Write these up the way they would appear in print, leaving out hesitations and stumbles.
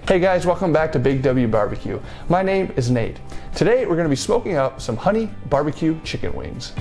Hey guys, welcome back to Big W BBQ. My name is Nate. Today we're going to be smoking up some honey barbecue chicken wings.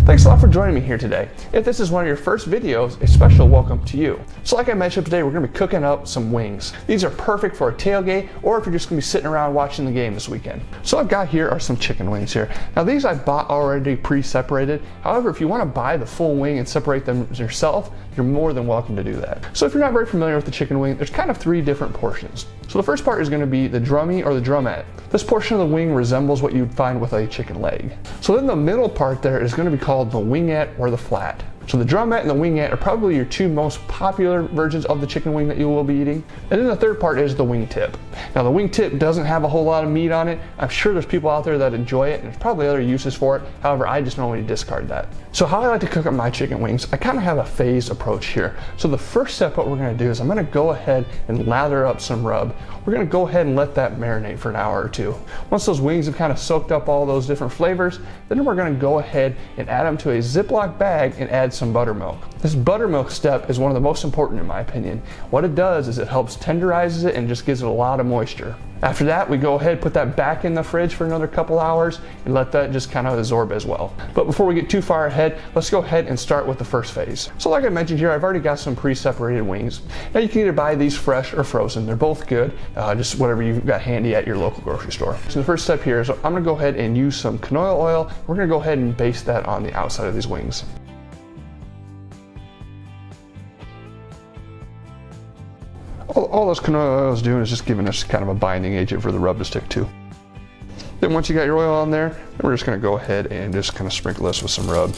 Thanks a lot for joining me here today. If this is one of your first videos, a special welcome to you. So like I mentioned today, we're going to be cooking up some wings. These are perfect for a tailgate or if you're just going to be sitting around watching the game this weekend. So I've got here are some chicken wings here. Now these I bought already pre-separated. However, if you want to buy the full wing and separate them yourself, you're more than welcome to do that. So if you're not very familiar with the chicken wing, there's kind of three different portions. So the first part is going to be the drummy or the drumette. This portion of the wing resembles what you'd find with a chicken leg. So then the middle part there is going to be called the wingette or the flat. So the drumette and the wingette are probably your two most popular versions of the chicken wing that you will be eating. And then the third part is the wingtip. Now the wingtip doesn't have a whole lot of meat on it. I'm sure there's people out there that enjoy it and there's probably other uses for it. However, I just normally discard that. So how I like to cook up my chicken wings, I kind of have a phased approach here. So the first step what we're going to do is I'm going to go ahead and lather up some rub. We're going to go ahead and let that marinate for an hour or two. Once those wings have kind of soaked up all those different flavors, then we're going to go ahead and add them to a Ziploc bag and add some buttermilk. This buttermilk step is one of the most important in my opinion. What it does is it helps tenderizes it and just gives it a lot of moisture. After that, we go ahead, put that back in the fridge for another couple hours and let that just kind of absorb as well. But before we get too far ahead, let's go ahead and start with the first phase. So like I mentioned here, I've already got some pre-separated wings. Now you can either buy these fresh or frozen. They're both good, just whatever you've got handy at your local grocery store. So the first step here is I'm gonna go ahead and use some canola oil. We're gonna go ahead and baste that on the outside of these wings. All those canola oil is doing is just giving us kind of a binding agent for the rub to stick to. Then once you got your oil on there, then we're just going to go ahead and just kind of sprinkle this with some rub.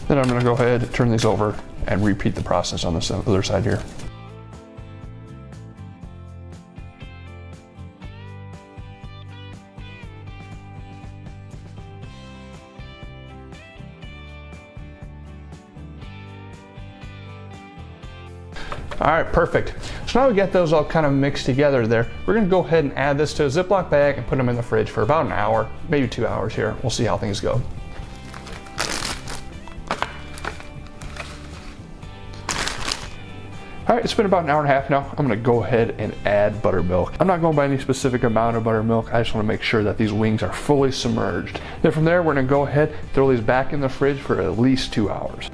Then I'm going to go ahead, turn these over, and repeat the process on this other side here. All right, perfect. So now we get those all kind of mixed together there. We're gonna go ahead and add this to a Ziploc bag and put them in the fridge for about an hour, maybe 2 hours here. We'll see how things go. All right, it's been about an hour and a half now. I'm gonna go ahead and add buttermilk. I'm not going by any specific amount of buttermilk. I just wanna make sure that these wings are fully submerged. Then from there, we're gonna go ahead, throw these back in the fridge for at least 2 hours.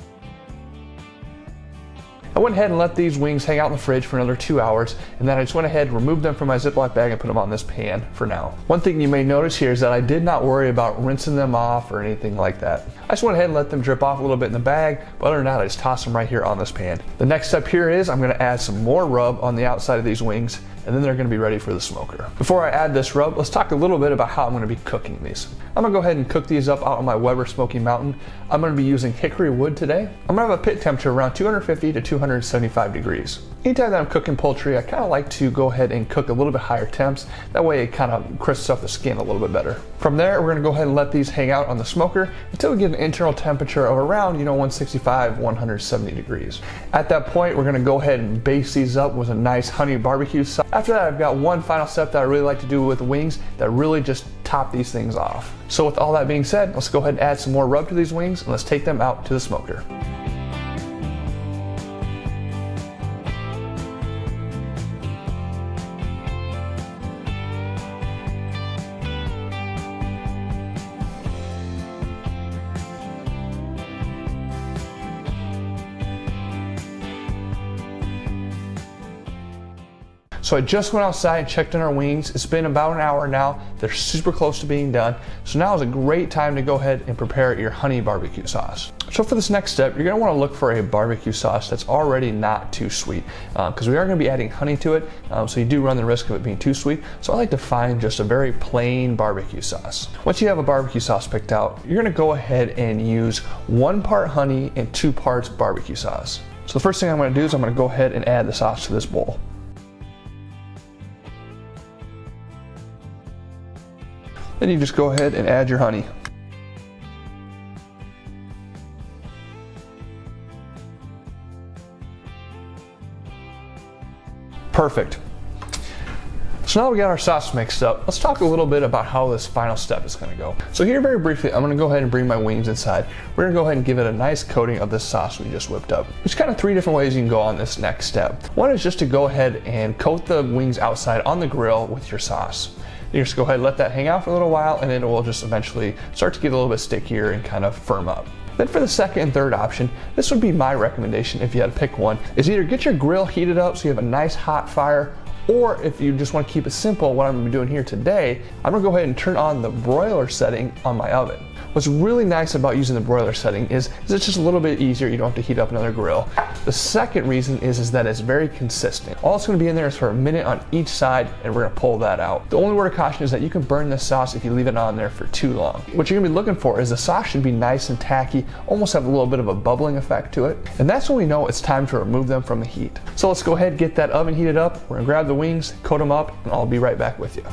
I went ahead and let these wings hang out in the fridge for another 2 hours, and then I just went ahead and removed them from my Ziploc bag and put them on this pan for now. One thing you may notice here is that I did not worry about rinsing them off or anything like that. I just went ahead and let them drip off a little bit in the bag, but other than that, I just toss them right here on this pan. The next step here is I'm gonna add some more rub on the outside of these wings, and then they're gonna be ready for the smoker. Before I add this rub, let's talk a little bit about how I'm gonna be cooking these. I'm gonna go ahead and cook these up out on my Weber Smoky Mountain. I'm gonna be using hickory wood today. I'm gonna have a pit temperature around 250 to 275 degrees. Anytime that I'm cooking poultry, I kind of like to go ahead and cook a little bit higher temps. That way it kind of crisps up the skin a little bit better. From there, we're gonna go ahead and let these hang out on the smoker until we get an internal temperature of around, 165, 170 degrees. At that point, we're gonna go ahead and baste these up with a nice honey barbecue sauce. After that, I've got one final step that I really like to do with the wings that really just top these things off. So with all that being said, let's go ahead and add some more rub to these wings and let's take them out to the smoker. So I just went outside and checked on our wings. It's been about an hour now. They're super close to being done. So now is a great time to go ahead and prepare your honey barbecue sauce. So for this next step, you're gonna wanna look for a barbecue sauce that's already not too sweet because we are gonna be adding honey to it, so you do run the risk of it being too sweet. So I like to find just a very plain barbecue sauce. Once you have a barbecue sauce picked out, you're gonna go ahead and use 1 part honey and 2 parts barbecue sauce. So the first thing I'm gonna do is I'm gonna go ahead and add the sauce to this bowl. Then you just go ahead and add your honey. Perfect. So now we got our sauce mixed up, let's talk a little bit about how this final step is going to go. So here very briefly, I'm going to go ahead and bring my wings inside. We're going to go ahead and give it a nice coating of this sauce we just whipped up. There's kind of 3 different ways you can go on this next step. One is just to go ahead and coat the wings outside on the grill with your sauce. You just go ahead and let that hang out for a little while, and then it will just eventually start to get a little bit stickier and kind of firm up. Then for the second and third option, this would be my recommendation if you had to pick one, is either get your grill heated up so you have a nice hot fire, or if you just want to keep it simple, what I'm going to be doing here today, I'm going to go ahead and turn on the broiler setting on my oven. What's really nice about using the broiler setting is it's just a little bit easier. You don't have to heat up another grill. The second reason is that it's very consistent. All it's going to be in there is for a minute on each side, and we're going to pull that out. The only word of caution is that you can burn this sauce if you leave it on there for too long. What you're going to be looking for is the sauce should be nice and tacky, almost have a little bit of a bubbling effect to it. And that's when we know it's time to remove them from the heat. So let's go ahead and get that oven heated up. We're going to grab the wings, coat them up, and I'll be right back with you.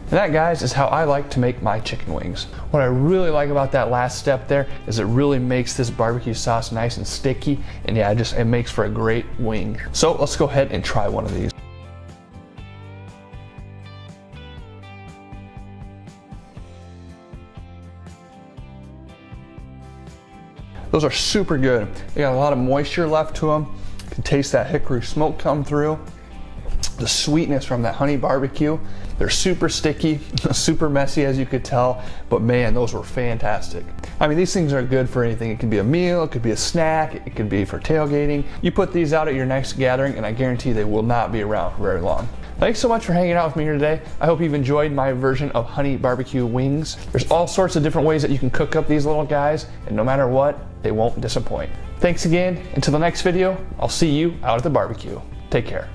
And that, guys, is how I like to make my chicken wings. What I really like about that last step there is it really makes this barbecue sauce nice and sticky, and yeah, it makes for a great wing. So let's go ahead and try one of these. Those are super good. They got a lot of moisture left to them. You can taste that hickory smoke come through. The sweetness from that honey barbecue. They're super sticky, super messy as you could tell, but man, those were fantastic. I mean, these things are good for anything. It could be a meal, it could be a snack, it could be for tailgating. You put these out at your next gathering and I guarantee they will not be around for very long. Thanks so much for hanging out with me here today. I hope you've enjoyed my version of honey barbecue wings. There's all sorts of different ways that you can cook up these little guys, and no matter what, they won't disappoint. Thanks again. Until the next video, I'll see you out at the barbecue. Take care.